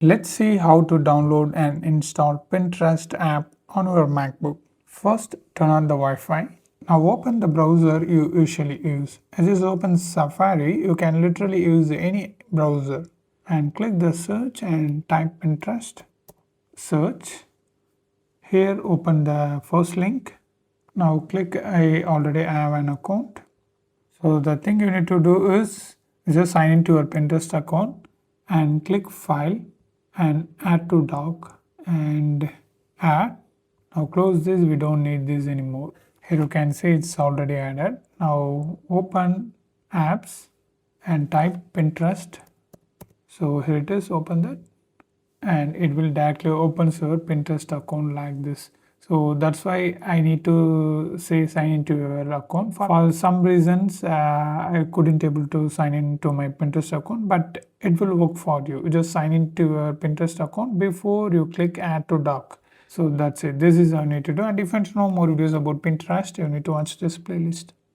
Let's see how to download and install Pinterest app on your MacBook. First, turn on the Wi-Fi. Now open the browser you usually use. As you open Safari, you can literally use any browser. And click the search and type Pinterest. Search. Here open the first link. Now click I already have an account. So the thing you need to do is just sign into your Pinterest account and click File and Add to Dock and Add. Now close this, we don't need this anymore. Here you can see it's already added. Now open Apps and type Pinterest. So here it is, open that and it will directly open your Pinterest account like this. So that's why I need to say sign into your account. For some reasons, I couldn't able to sign into my Pinterest account, but it will work for you. You just sign into your Pinterest account before you click add to dock. So that's it. This is how you need to do. And if you want to know more videos about Pinterest, you need to watch this playlist.